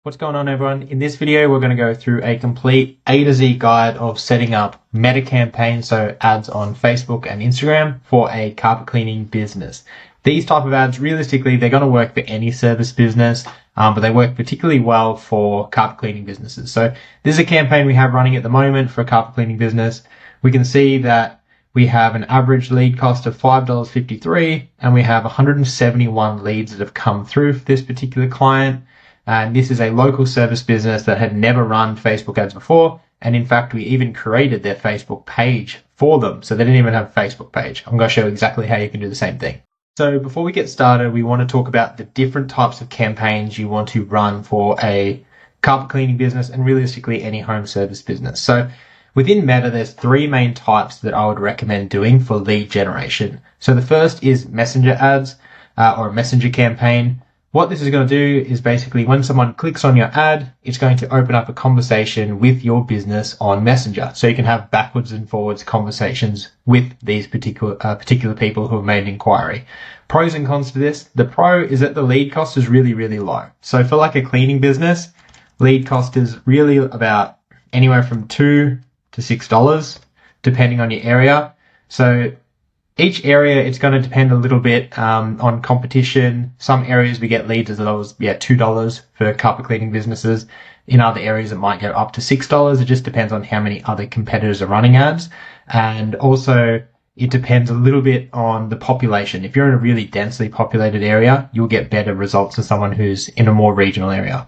What's going on, everyone? In this video, we're going to go through a complete A to Z guide of setting up meta campaigns, so ads on Facebook and Instagram for a carpet cleaning business. These type of ads, realistically, they're going to work for any service business, but they work particularly well for carpet cleaning businesses. So this is a campaign we have running at the moment for a carpet cleaning business. We can see that we have an average lead cost of $5.53, and we have 171 leads that have come through for this particular client. And this is a local service business that had never run Facebook ads before. And in fact, we even created their Facebook page for them. So they didn't even have a Facebook page. I'm going to show you exactly how you can do the same thing. So before we get started, we want to talk about the different types of campaigns you want to run for a carpet cleaning business and realistically any home service business. So within Meta, there's three main types that I would recommend doing for lead generation. So the first is messenger ads or a messenger campaign. What this is going to do is basically when someone clicks on your ad, it's going to open up a conversation with your business on Messenger. So you can have backwards and forwards conversations with these particular people who have made an inquiry. Pros and cons to this. The pro is that the lead cost is really, really low. So for like a cleaning business, lead cost is really about anywhere from $2 to $6, depending on your area. So each area, it's going to depend a little bit on competition. Some areas we get leads as low as $2 for carpet cleaning businesses. In other areas, it might go up to $6. It just depends on how many other competitors are running ads. And also, it depends a little bit on the population. If you're in a really densely populated area, you'll get better results than someone who's in a more regional area.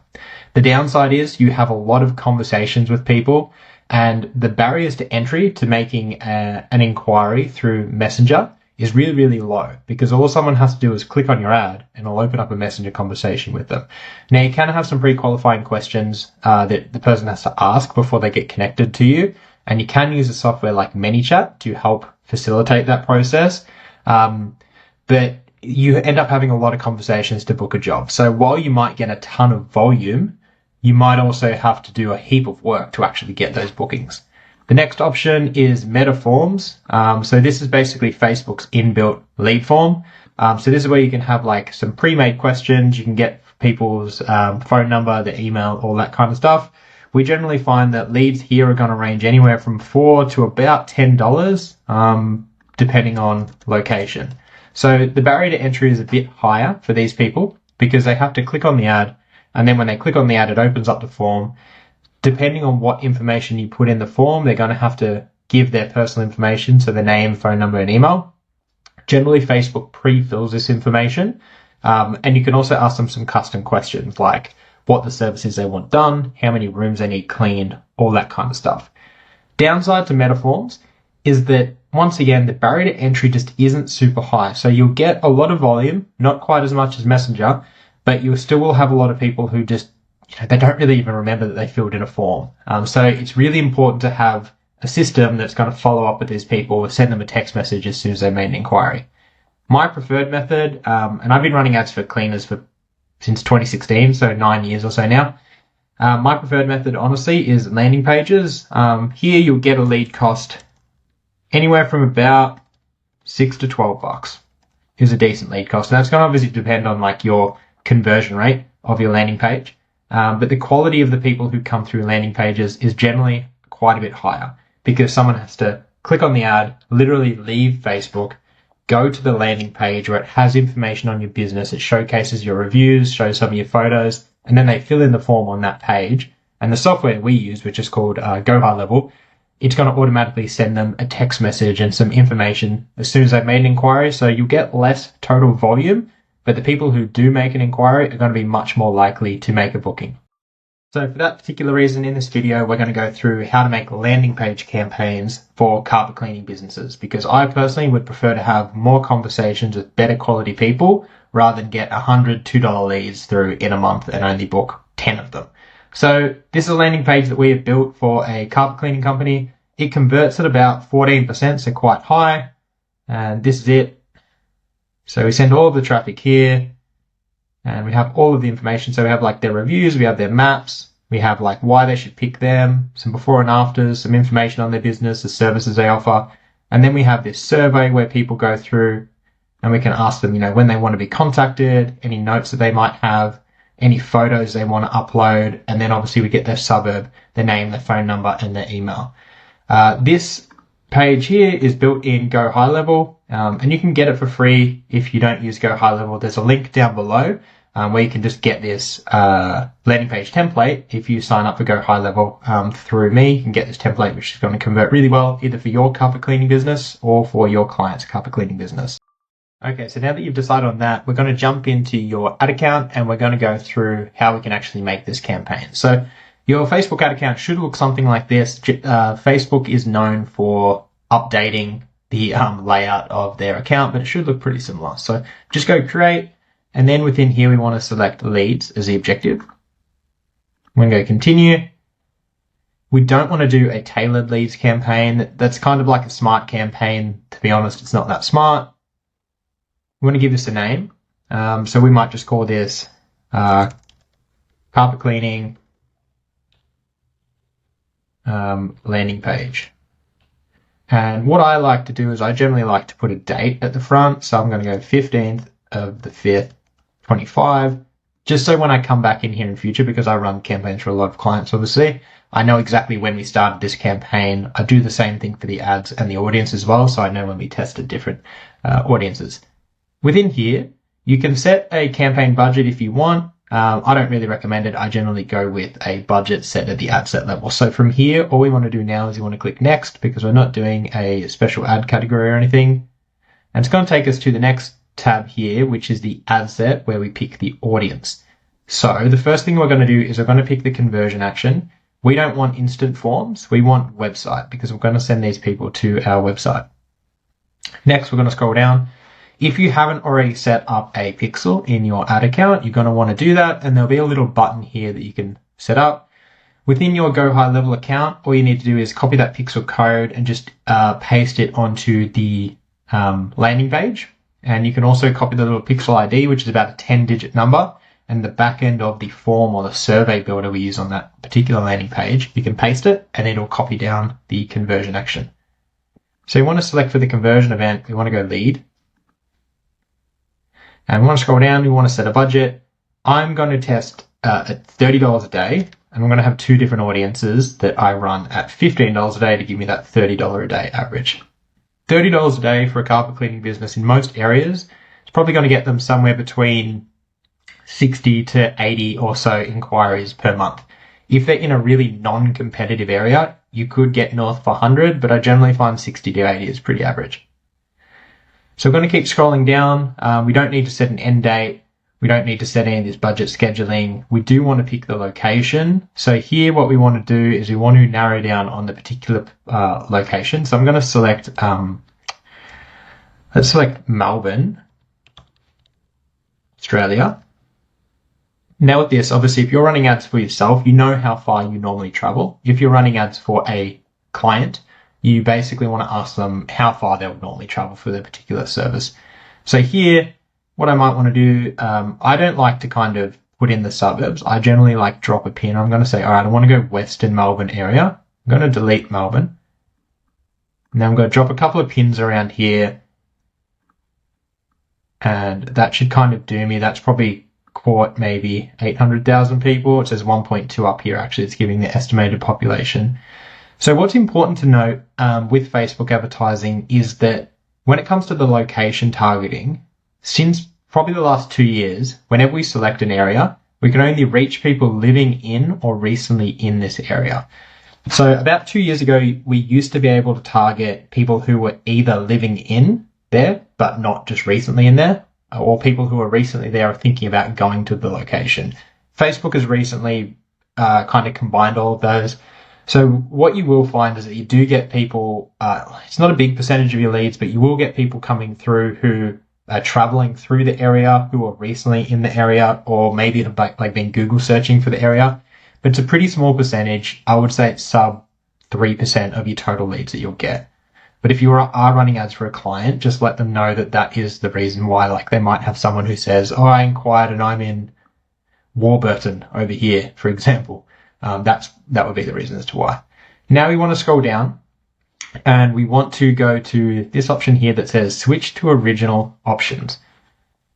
The downside is you have a lot of conversations with people, and the barriers to entry to making an inquiry through Messenger is really, really low because all someone has to do is click on your ad and it'll open up a Messenger conversation with them. Now, you can have some pre-qualifying questions that the person has to ask before they get connected to you, and you can use a software like ManyChat to help facilitate that process. But you end up having a lot of conversations to book a job. So while you might get a ton of volume, you might also have to do a heap of work to actually get those bookings. The next option is Meta Forms. So this is basically Facebook's inbuilt lead form. So this is where you can have like some pre-made questions. You can get people's phone number, their email, all that kind of stuff. We generally find that leads here are going to range anywhere from $4 to about $10, depending on location. So the barrier to entry is a bit higher for these people because they have to click on the ad. And then when they click on the ad, it opens up the form. Depending on what information you put in the form, they're going to have to give their personal information, so their name, phone number, and email. Generally, Facebook pre-fills this information. And you can also ask them some custom questions like what the services they want done, how many rooms they need cleaned, all that kind of stuff. Downside to Meta Forms is that, once again, the barrier to entry just isn't super high. So you'll get a lot of volume, not quite as much as Messenger, but you still will have a lot of people who just, they don't really even remember that they filled in a form. So it's really important to have a system that's going to follow up with these people or send them a text message as soon as they made an inquiry. My preferred method, and I've been running ads for cleaners since 2016, so 9 years or so now. My preferred method, honestly, is landing pages. Here you'll get a lead cost anywhere from about $6 to $12 is a decent lead cost. And that's going to obviously depend on like your conversion rate of your landing page. But the quality of the people who come through landing pages is generally quite a bit higher because someone has to click on the ad, literally leave Facebook, go to the landing page where it has information on your business. It showcases your reviews, shows some of your photos, and then they fill in the form on that page. And the software we use, which is called Go High Level, it's going to automatically send them a text message and some information as soon as they've made an inquiry. So you get less total volume, but the people who do make an inquiry are going to be much more likely to make a booking. So for that particular reason, in this video, we're going to go through how to make landing page campaigns for carpet cleaning businesses, because I personally would prefer to have more conversations with better quality people rather than get 100 $2 leads through in a month and only book 10 of them. So this is a landing page that we have built for a carpet cleaning company. It converts at about 14%, so quite high. And this is it. So we send all of the traffic here and we have all of the information. So we have like their reviews, we have their maps, we have like why they should pick them, some before and afters, some information on their business, the services they offer. And then we have this survey where people go through and we can ask them, when they want to be contacted, any notes that they might have, any photos they want to upload, and then obviously we get their suburb, their name, their phone number, and their email. This page here is built in Go High Level, and you can get it for free if you don't use Go High Level. There's a link down below where you can just get this landing page template. If you sign up for Go High Level through me, you can get this template, which is going to convert really well, either for your carpet cleaning business or for your client's carpet cleaning business. Okay, so now that you've decided on that, we're going to jump into your ad account and we're going to go through how we can actually make this campaign. So your Facebook ad account should look something like this. Facebook is known for updating the layout of their account, but it should look pretty similar. So just go create, and then within here we want to select leads as the objective. We're going to go continue. We don't want to do a tailored leads campaign. That's kind of like a smart campaign. To be honest, it's not that smart. We want to give this a name. So we might just call this carpet cleaning landing page. And what I like to do is I generally like to put a date at the front. So I'm going to go 15th of the 5th, 25, just so when I come back in here in future, because I run campaigns for a lot of clients, obviously, I know exactly when we started this campaign. I do the same thing for the ads and the audience as well. So I know when we tested different audiences. Within here, you can set a campaign budget if you want. I don't really recommend it. I generally go with a budget set at the ad set level. So from here, all we want to do now is you want to click next, because we're not doing a special ad category or anything. And it's going to take us to the next tab here, which is the ad set, where we pick the audience. So the first thing we're going to do is we're going to pick the conversion action. We don't want instant forms. We want website, because we're going to send these people to our website. Next, we're going to scroll down. If you haven't already set up a pixel in your ad account, you're going to want to do that, and there'll be a little button here that you can set up. Within your Go High Level account, all you need to do is copy that pixel code and just paste it onto the landing page. And you can also copy the little pixel ID, which is about a 10-digit number, and the back end of the form or the survey builder we use on that particular landing page. You can paste it, and it'll copy down the conversion action. So you want to select for the conversion event, we want to go lead. And we want to scroll down, we want to set a budget. I'm going to test at $30 a day, and I'm going to have two different audiences that I run at $15 a day to give me that $30 a day average. $30 a day for a carpet cleaning business in most areas, it's probably going to get them somewhere between 60 to 80 or so inquiries per month. If they're in a really non-competitive area, you could get north of 100, but I generally find 60 to 80 is pretty average. So we're going to keep scrolling down. We don't need to set an end date. We don't need to set any of this budget scheduling. We do want to pick the location. So here what we want to do is we want to narrow down on the particular location. So I'm going to select, let's select Melbourne, Australia. Now with this, obviously, if you're running ads for yourself, you know how far you normally travel. If you're running ads for a client, you basically want to ask them how far they would normally travel for their particular service. So here, what I might want to do, I don't like to kind of put in the suburbs. I generally like drop a pin. I'm going to say, all right, I want to go Western Melbourne area. I'm going to delete Melbourne. And then I'm going to drop a couple of pins around here. And that should kind of do me. That's probably caught maybe 800,000 people. It says 1.2 up here. Actually, it's giving the estimated population. So what's important to note with Facebook advertising is that when it comes to the location targeting, since probably the last 2 years, whenever we select an area, we can only reach people living in or recently in this area. So about 2 years ago, we used to be able to target people who were either living in there, but not just recently in there, or people who are recently there are thinking about going to the location. Facebook has recently kind of combined all of those. So what you will find is that you do get people, it's not a big percentage of your leads, but you will get people coming through who are traveling through the area, who are recently in the area, or maybe have like been Google searching for the area. But it's a pretty small percentage. I would say it's sub 3% of your total leads that you'll get. But if you are running ads for a client, just let them know that that is the reason why. Like they might have someone who says, oh, I inquired and I'm in Warburton over here, for example. That would be the reason as to why. Now we want to scroll down and we want to go to this option here that says switch to original options.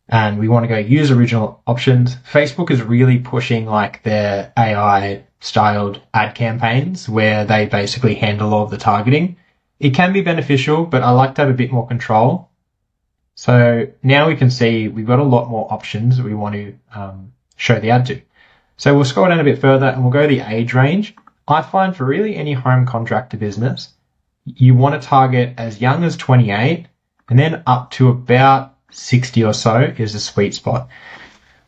and we want to go use original options. Facebook is really pushing like their AI styled ad campaigns where they basically handle all of the targeting. It can be beneficial, but I like to have a bit more control. So now we can see we've got a lot more options that we want to show the ad to. So we'll scroll down a bit further and we'll go to the age range. I find for really any home contractor business, you want to target as young as 28 and then up to about 60 or so is a sweet spot.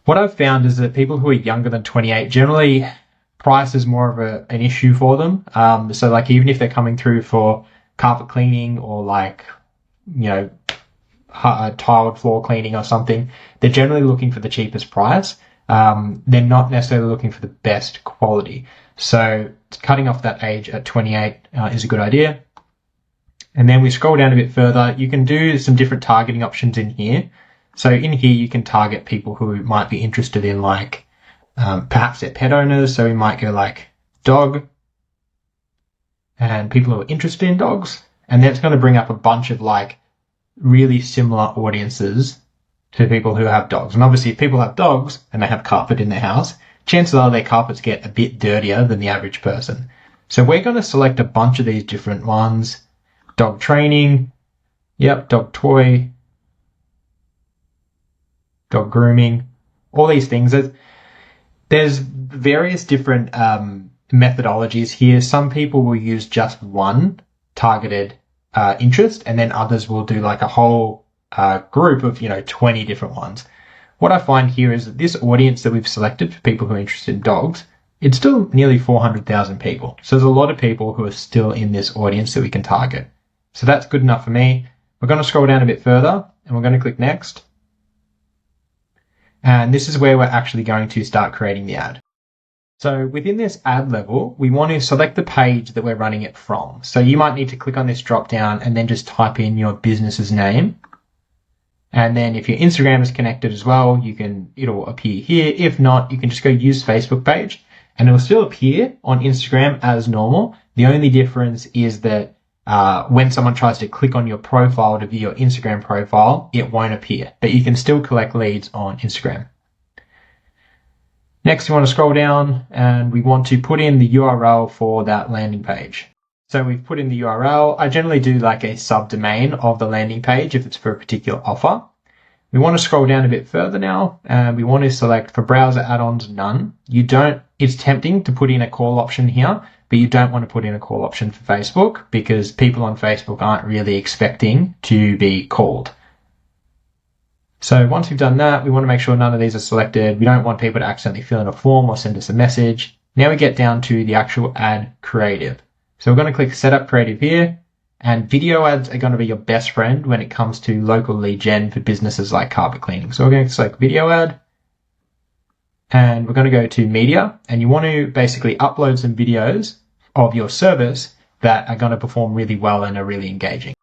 What I've found is that people who are younger than 28, generally price is more of an issue for them. So like even if they're coming through for carpet cleaning or like, you know, tiled floor cleaning or something, they're generally looking for the cheapest price. They're not necessarily looking for the best quality. So cutting off that age at 28 is a good idea. And then we scroll down a bit further. You can do some different targeting options in here. So in here, you can target people who might be interested in like, perhaps they're pet owners. So we might go like dog and people who are interested in dogs. And that's going to bring up a bunch of like really similar audiences to people who have dogs. And obviously if people have dogs and they have carpet in their house, chances are their carpets get a bit dirtier than the average person. So we're going to select a bunch of these different ones. Dog training, yep, dog toy, dog grooming, all these things. There's various different methodologies here. Some people will use just one targeted interest, and then others will do like a whole group of 20 different ones. What I find here is that this audience that we've selected for people who are interested in dogs, it's still nearly 400,000 people. So there's a lot of people who are still in this audience that we can target. So that's good enough for me. We're going to scroll down a bit further and we're going to click next. And this is where we're actually going to start creating the ad. So within this ad level, we want to select the page that we're running it from. So you might need to click on this drop down and then just type in your business's name. And then if your Instagram is connected as well, it'll appear here. If not, you can just go use Facebook page and it'll still appear on Instagram as normal. The only difference is that when someone tries to click on your profile to view your Instagram profile, it won't appear, but you can still collect leads on Instagram. Next, we want to scroll down and we want to put in the URL for that landing page. So we've put in the URL. I generally do like a subdomain of the landing page if it's for a particular offer. We want to scroll down a bit further now and we want to select for browser add-ons, none. It's tempting to put in a call option here, but you don't want to put in a call option for Facebook because people on Facebook aren't really expecting to be called. So once we've done that, we want to make sure none of these are selected. We don't want people to accidentally fill in a form or send us a message. Now we get down to the actual ad creative. So we're going to click Setup Creative here, and video ads are going to be your best friend when it comes to local lead gen for businesses like carpet cleaning. So we're going to select video ad, and we're going to go to media, and you want to basically upload some videos of your service that are going to perform really well and are really engaging.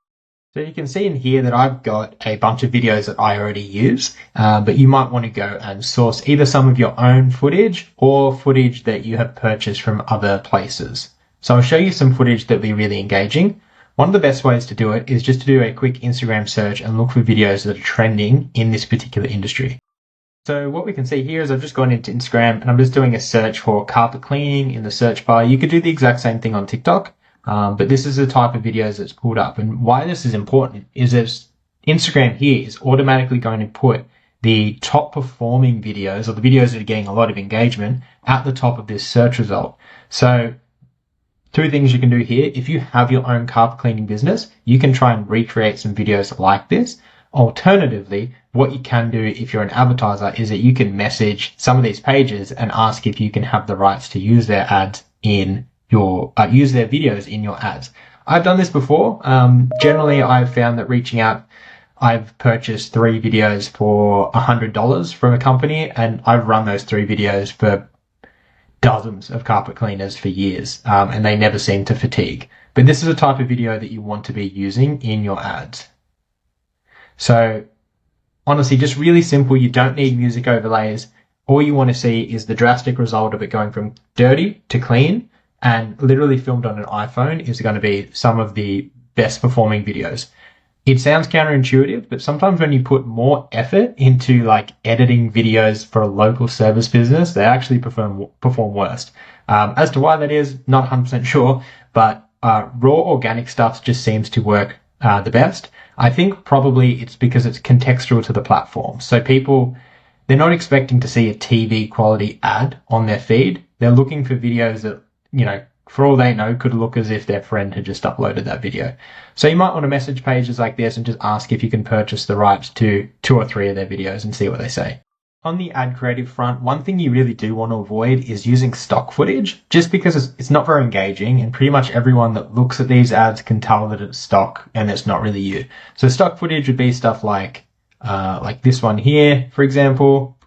So you can see in here that I've got a bunch of videos that I already use, but you might want to go and source either some of your own footage or footage that you have purchased from other places. So I'll show you some footage that will be really engaging. One of the best ways to do it is just to do a quick Instagram search and look for videos that are trending in this particular industry. So what we can see here is I've just gone into Instagram and I'm just doing a search for carpet cleaning in the search bar. You could do the exact same thing on TikTok. But this is the type of videos that's pulled up. And why this is important is that Instagram here is automatically going to put the top performing videos or the videos that are getting a lot of engagement at the top of this search result. So two things you can do here. If you have your own carpet cleaning business, you can try and recreate some videos like this. Alternatively, what you can do if you're an advertiser is that you can message some of these pages and ask if you can have the rights to use their ads in use their videos in your ads. I've done this before. Generally, I've found that reaching out, I've purchased 3 videos for $100 from a company, and I've run those 3 videos for dozens of carpet cleaners for years, and they never seem to fatigue. But this is a type of video that you want to be using in your ads. So honestly, just really simple. You don't need music overlays. All you want to see is the drastic result of it going from dirty to clean. And literally filmed on an iPhone is going to be some of the best performing videos. It sounds counterintuitive, but sometimes when you put more effort into like editing videos for a local service business, they actually perform worse. As to why that is, not 100% sure, but raw organic stuff just seems to work the best. I think probably it's because it's contextual to the platform. So people, they're not expecting to see a TV quality ad on their feed. They're looking for videos that, for all they know, could look as if their friend had just uploaded that video. So you might want to message pages like this and just ask if you can purchase the rights to 2 or 3 of their videos and see what they say. On the ad creative front, one thing you really do want to avoid is using stock footage, just because it's not very engaging, and pretty much everyone that looks at these ads can tell that it's stock and it's not really you. So stock footage would be stuff like this one here, for example,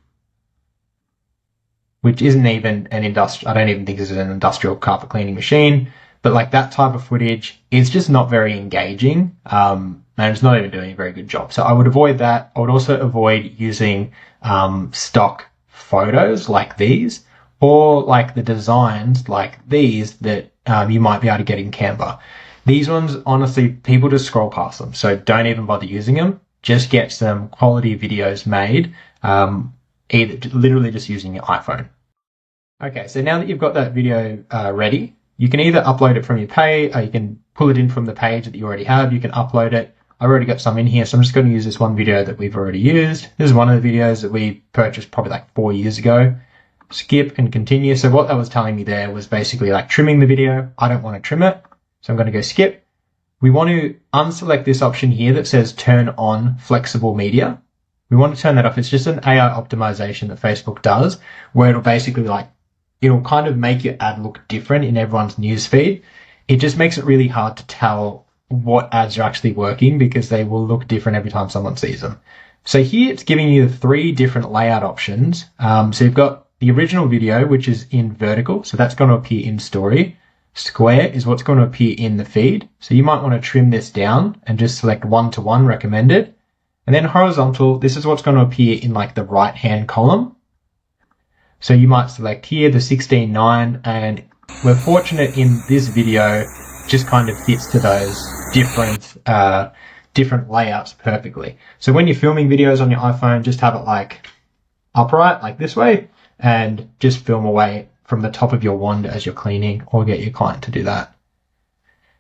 which isn't even an I don't even think this is an industrial carpet cleaning machine, but like that type of footage is just not very engaging, and it's not even doing a very good job. So I would avoid that. I would also avoid using stock photos like these, or like the designs like these that you might be able to get in Canva. These ones, honestly, people just scroll past them, so don't even bother using them. Just get some quality videos made, either literally just using your iPhone. Okay, so now that you've got that video ready, you can either upload it from your page, or you can pull it in from the page that you already have. You can upload it. I've already got some in here, so I'm just going to use this one video that we've already used. This is one of the videos that we purchased probably like 4 years ago. Skip and continue. So what that was telling me there was basically like trimming the video. I don't want to trim it, so I'm going to go skip. We want to unselect this option here that says turn on flexible media. We want to turn that off. It's just an AI optimization that Facebook does, where it'll basically it'll kind of make your ad look different in everyone's newsfeed. It just makes it really hard to tell what ads are actually working because they will look different every time someone sees them. So here it's giving you 3 different layout options. So you've got the original video, which is in vertical. So that's going to appear in story. Square is what's going to appear in the feed. So you might want to trim this down and just select 1-to-1 recommended. And then horizontal, this is what's going to appear in like the right-hand column. So you might select here the 16:9, and we're fortunate in this video just kind of fits to those different layouts perfectly. So when you're filming videos on your iPhone, just have it like upright, like this way, and just film away from the top of your wand as you're cleaning, or get your client to do that.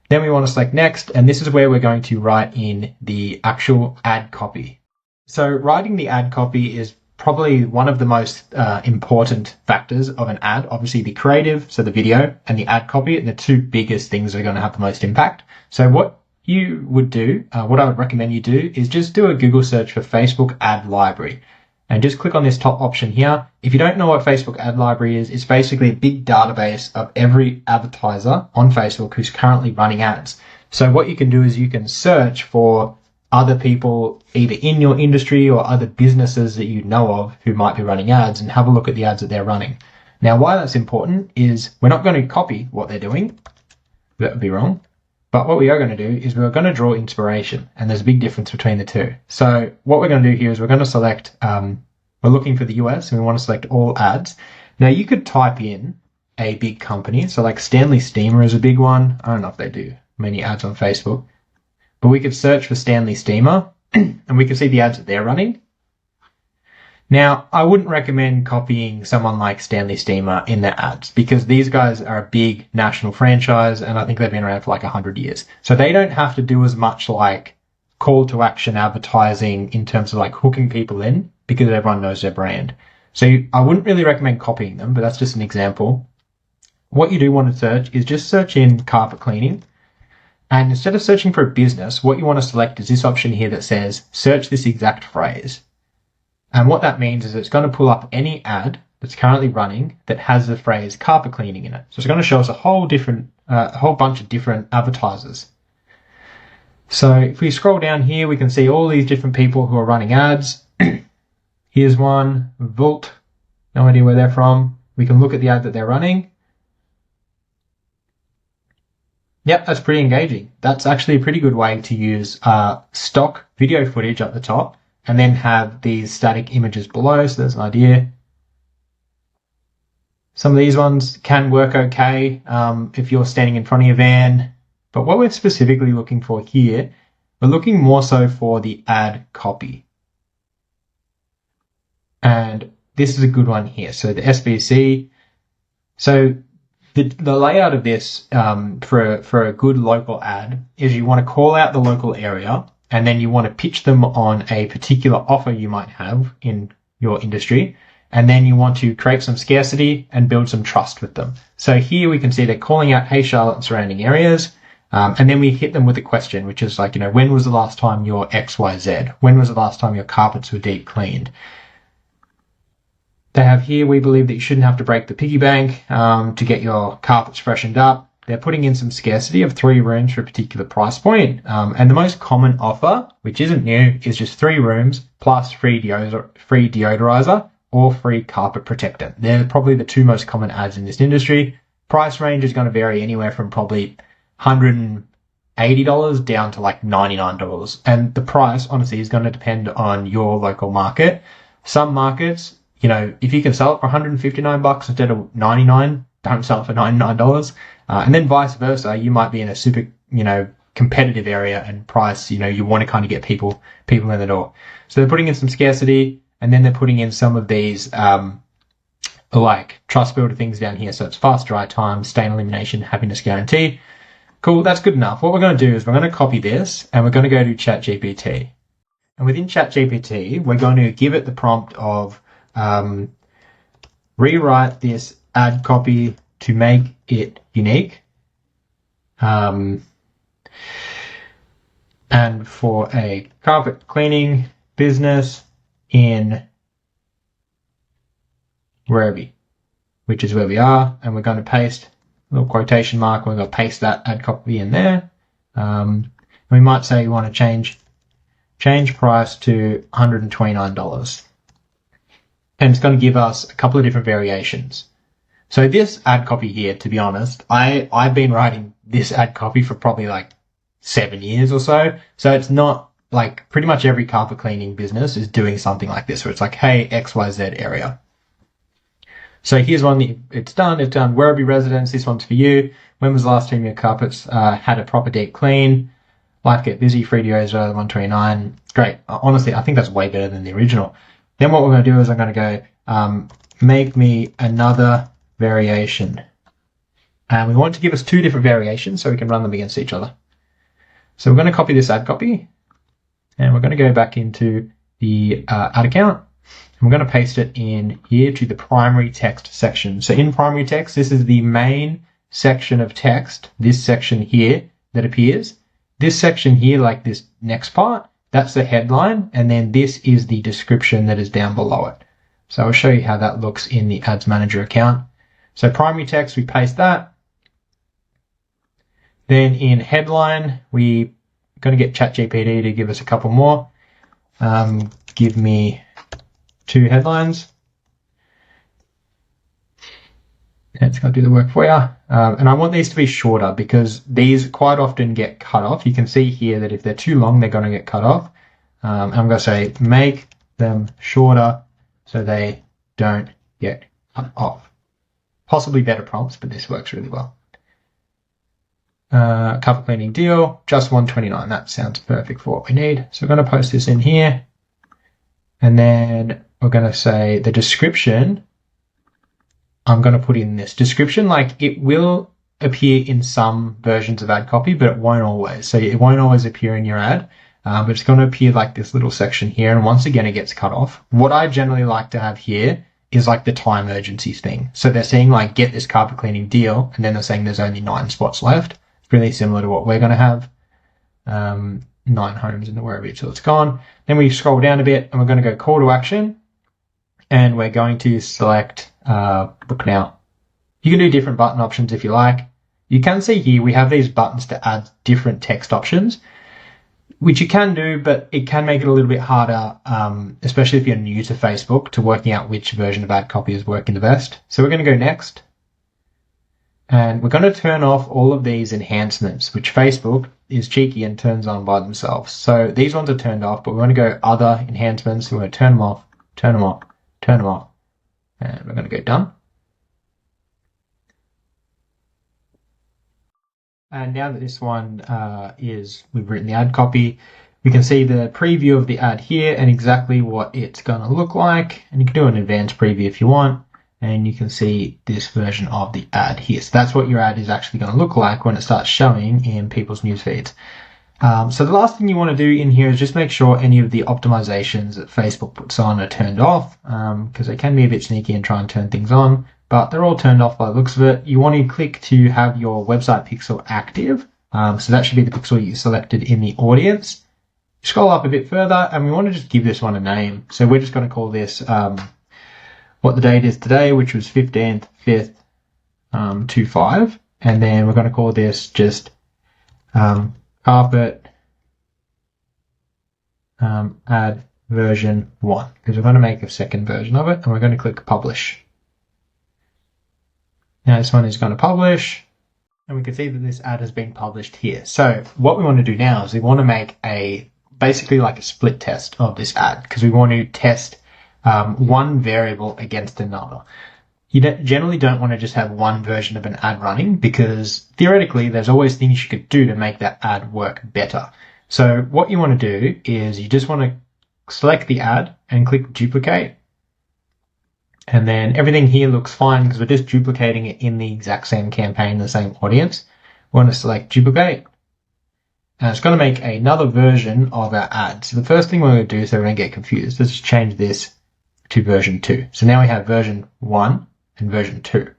Then we want to select next, and this is where we're going to write in the actual ad copy. So writing the ad copy is probably one of the most important factors of an ad. Obviously the creative, so the video, and the ad copy, and the 2 biggest things that are going to have the most impact. So what you would do, what I would recommend you do, is just do a Google search for Facebook Ad Library. And just click on this top option here. If you don't know what Facebook Ad Library is, it's basically a big database of every advertiser on Facebook who's currently running ads. So what you can do is you can search for other people either in your industry or other businesses that you know of who might be running ads, and have a look at the ads that they're running. Now, why that's important is we're not going to copy what they're doing. That would be wrong. But what we are going to do is we're going to draw inspiration, and there's a big difference between the 2. So what we're going to do here is we're going to select, we're looking for the US, and we want to select all ads. Now you could type in a big company. So like Stanley Steamer is a big one. I don't know if they do many ads on Facebook, but we could search for Stanley Steamer and we can see the ads that they're running. Now, I wouldn't recommend copying someone like Stanley Steamer in their ads, because these guys are a big national franchise, and I think they've been around for like 100 years. So they don't have to do as much like call to action advertising in terms of like hooking people in, because everyone knows their brand. So I wouldn't really recommend copying them, but that's just an example. What you do want to search is just search in carpet cleaning. And instead of searching for a business, what you want to select is this option here that says search this exact phrase. And what that means is it's going to pull up any ad that's currently running that has the phrase carpet cleaning in it. So it's going to show us a whole bunch of different advertisers. So if we scroll down here, we can see all these different people who are running ads. Here's one, Volt, no idea where they're from. We can look at the ad that they're running. Yep, that's pretty engaging. That's actually a pretty good way to use stock video footage at the top and then have these static images below. So there's an idea. Some of these ones can work okay if you're standing in front of your van. But what we're specifically looking for here We're looking more so for the ad copy. And this is a good one here. So the SVC. So the layout of this for a good local ad is you want to call out the local area, and then you want to pitch them on a particular offer you might have in your industry. And then you want to create some scarcity and build some trust with them. So here we can see they're calling out, hey, Charlotte and surrounding areas. And then we hit them with a question, which is like, when was the last time your XYZ? When was the last time your carpets were deep cleaned? They have here, we believe that you shouldn't have to break the piggy bank to get your carpets freshened up. They're putting in some scarcity of 3 rooms for a particular price point. And the most common offer, which isn't new, is just 3 rooms plus free deodorizer or free carpet protector. They're probably the 2 most common ads in this industry. Price range is going to vary anywhere from probably $180 down to like $99. And the price, honestly, is going to depend on your local market. Some markets, if you can sell it for $159 instead of $99, don't sell it for $99. And then vice versa, you might be in a super, competitive area and price, you want to kind of get people in the door. So they're putting in some scarcity, and then they're putting in some of these, like trust builder things down here. So it's fast dry time, stain elimination, happiness guarantee. Cool, that's good enough. What we're going to do is we're going to copy this and we're going to go to ChatGPT. And within ChatGPT, we're going to give it the prompt of rewrite this ad copy to make it unique. And for a carpet cleaning business in Werribee, which is where we are, and we're going to paste a little quotation mark. We're going to paste that ad copy in there. We might say we want to change price to $129. And it's going to give us a couple of different variations. So this ad copy here, to be honest, I've been writing this ad copy for probably like 7 years or so. So it's not like pretty much every carpet cleaning business is doing something like this, where it's like, hey, XYZ area. So here's one, it's done. Werribee residents, this one's for you. When was the last time your carpets had a proper deep clean? Life get busy, free deodorizer, 129. Great. Honestly, I think that's way better than the original. Then what we're going to do is I'm going to go, make me another variation. And we want to give us 2 different variations so we can run them against each other. So we're going to copy this ad copy, and we're going to go back into the ad account. And we're going to paste it in here to the primary text section. So in primary text, this is the main section of text, this section here that appears. This section here, like this next part, that's the headline, and then this is the description that is down below it. So I'll show you how that looks in the Ads Manager account. So primary text, we paste that. Then in headline, we're going to get ChatGPT to give us a couple more. Give me 2 headlines. It's going to do the work for you. And I want these to be shorter because these quite often get cut off. You can see here that if they're too long, they're going to get cut off. I'm going to say make them shorter so they don't get cut off. Possibly better prompts, but this works really well. Carpet cleaning deal, just $129. That sounds perfect for what we need. So we're going to post this in here. And then we're going to say the description. I'm going to put in this description, like it will appear in some versions of ad copy, but it won't always. So it won't always appear in your ad, but it's going to appear like this little section here. And once again, it gets cut off. What I generally like to have here is like the time urgency thing. So they're saying like, get this carpet cleaning deal. And then they're saying there's only 9 spots left. It's really similar to what we're going to have. 9 homes in the Werribee till it's gone. Then we scroll down a bit and we're going to go call to action. And we're going to select book now. You can do different button options if you like. You can see here we have these buttons to add different text options, which you can do, but it can make it a little bit harder, especially if you're new to Facebook, to working out which version of ad copy is working the best. So we're going to go next. And we're going to turn off all of these enhancements, which Facebook is cheeky and turns on by themselves. So these ones are turned off, but we're going to go other enhancements. We're going to turn them off, turn them off, turn them off. And we're going to go done. And now that this one we've written the ad copy, we can see the preview of the ad here and exactly what it's going to look like. And you can do an advanced preview if you want. And you can see this version of the ad here. So that's what your ad is actually going to look like when it starts showing in people's news feeds. So the last thing you want to do in here is just make sure any of the optimizations that Facebook puts on are turned off, because they can be a bit sneaky and try and turn things on, but they're all turned off by the looks of it. You want to click to have your website pixel active. So that should be the pixel you selected in the audience. Scroll up a bit further and we want to just give this one a name. So we're just going to call this what the date is today, which was 15th, 5th, 25. And then we're going to call this just carpet ad version 1, because we're going to make a second version of it, and we're going to click publish. Now this one is going to publish, and we can see that this ad has been published here. So what we want to do now is we want to make basically like a split test of this ad, because we want to test one variable against another. You generally don't want to just have one version of an ad running, because theoretically there's always things you could do to make that ad work better. So what you want to do is you just want to select the ad and click duplicate. And then everything here looks fine because we're just duplicating it in the exact same campaign, the same audience. We want to select duplicate. And it's going to make another version of our ad. So the first thing we're going to do, so we don't get confused, let's change this to version 2. So now we have version 1 and version 2.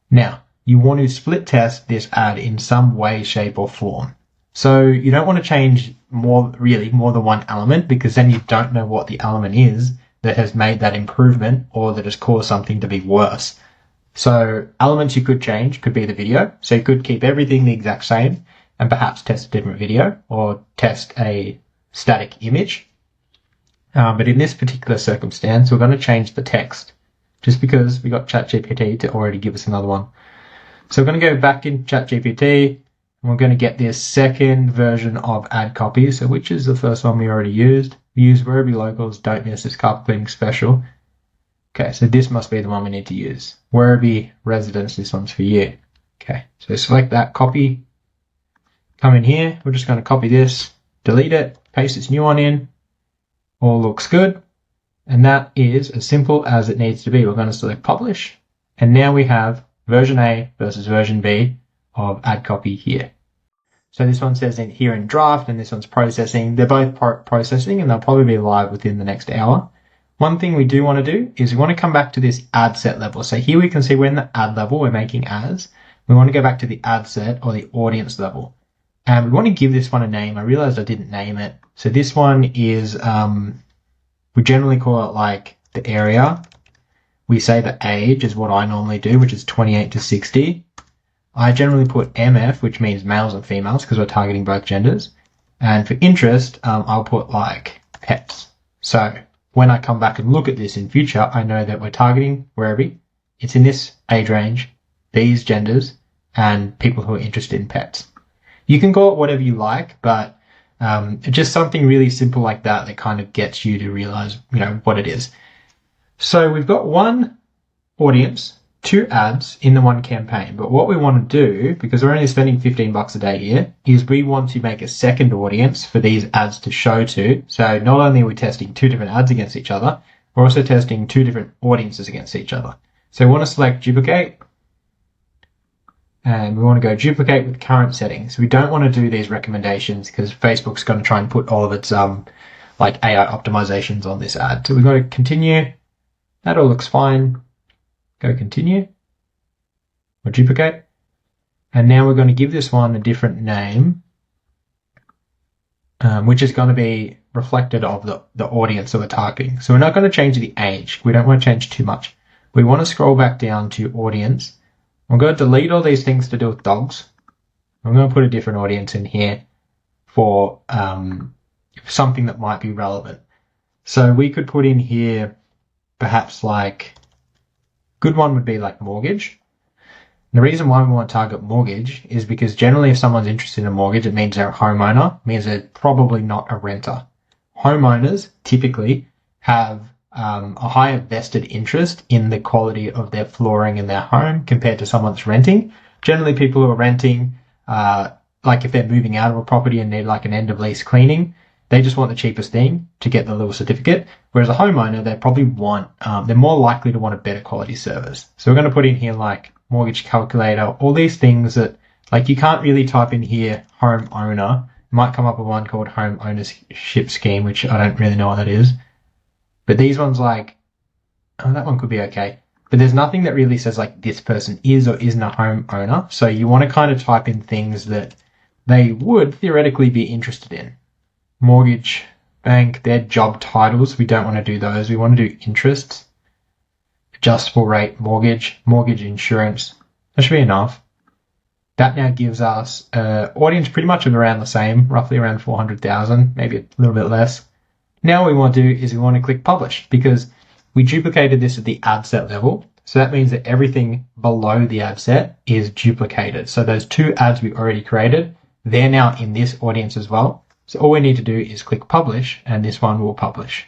Now, you want to split test this ad in some way, shape, or form. So you don't want to change more than one element, because then you don't know what the element is that has made that improvement or that has caused something to be worse. So elements you could change could be the video. So you could keep everything the exact same and perhaps test a different video or test a static image. But in this particular circumstance, we're going to change the text, just because we got ChatGPT to already give us another one. So we're going to go back in ChatGPT, and we're going to get this second version of ad copy. So which is the first one we already used? We use Werribee Locals, don't miss this carpet cleaning special. Okay, so this must be the one we need to use. Werribee Residence, this one's for you. Okay, so select that, copy, come in here. We're just going to copy this, delete it, paste this new one in. All looks good. And that is as simple as it needs to be. We're going to select publish. And now we have version A versus version B of ad copy here. So this one says here in draft and this one's processing. They're both processing and they'll probably be live within the next hour. One thing we do want to do is we want to come back to this ad set level. So here we can see we're in the ad level, we're making ads. We want to go back to the ad set or the audience level. And we want to give this one a name. I realized I didn't name it. So this one is, we generally call it like the area. We say the age is what I normally do, which is 28 to 60. I generally put MF, which means males and females, because we're targeting both genders. And for interest, I'll put like pets. So when I come back and look at this in future, I know that we're targeting Werribee. It's in this age range, these genders, and people who are interested in pets. You can call it whatever you like, but just something really simple like that kind of gets you to realize, what it is. So we've got one audience, 2 ads in the one campaign. But what we want to do, because we're only spending $15 a day here, is we want to make a second audience for these ads to show to. So not only are we testing 2 different ads against each other, we're also testing 2 different audiences against each other. So we want to select duplicate. And we want to go duplicate with current settings. We don't want to do these recommendations because Facebook's going to try and put all of its like AI optimizations on this ad. So we've got to continue. That all looks fine. Go continue or duplicate. And now we're going to give this one a different name, which is going to be reflected of the audience that we're targeting. So we're not going to change the age. We don't want to change too much. We want to scroll back down to audience. I'm going to delete all these things to do with dogs. I'm going to put a different audience in here for something that might be relevant. So we could put in here perhaps like, good one would be like mortgage. And the reason why we want to target mortgage is because generally if someone's interested in a mortgage, it means they're a homeowner, it means they're probably not a renter. Homeowners typically have a higher vested interest in the quality of their flooring in their home compared to someone that's renting. Generally, people who are renting like if they're moving out of a property and need like an end of lease cleaning, they just want the cheapest thing to get the little certificate. Whereas a homeowner, they probably want, they're more likely to want a better quality service. So we're going to put in here like mortgage calculator, all these things that like you can't really type in here homeowner. It might come up with one called home ownership scheme, which I don't really know what that is. But these ones like, oh, that one could be okay. But there's nothing that really says like this person is or isn't a homeowner. So you want to kind of type in things that they would theoretically be interested in. Mortgage, bank, their job titles. We don't want to do those. We want to do interests, adjustable rate mortgage, mortgage insurance. That should be enough. That now gives us an audience pretty much of around the same, roughly around 400,000, maybe a little bit less. Now what we want to do is we want to click publish because we duplicated this at the ad set level. So that means that everything below the ad set is duplicated. So those two ads we already created, they're now in this audience as well. So all we need to do is click publish and this one will publish.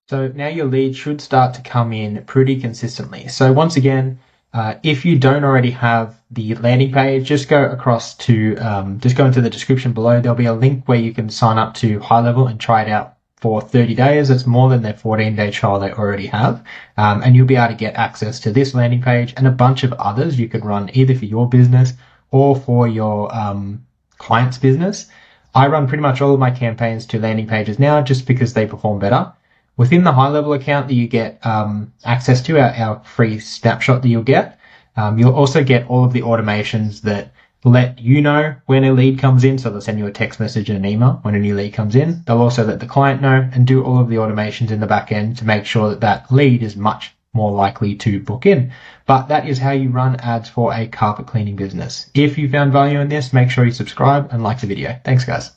So now your lead should start to come in pretty consistently. So once again, if you don't already have the landing page, just go across to, just go into the description below. There'll be a link where you can sign up to High Level and try it out for 30 days. It's more than their 14-day trial they already have. And you'll be able to get access to this landing page and a bunch of others you could run either for your business or for your client's business. I run pretty much all of my campaigns to landing pages now just because they perform better. Within the High Level account that you get access to, our free snapshot that you'll get, you'll also get all of the automations that let you know when a lead comes in. So they'll send you a text message and an email when a new lead comes in. They'll also let the client know and do all of the automations in the back end to make sure that that lead is much more likely to book in. But that is how you run ads for a carpet cleaning business. If you found value in this, make sure you subscribe and like the video. Thanks, guys.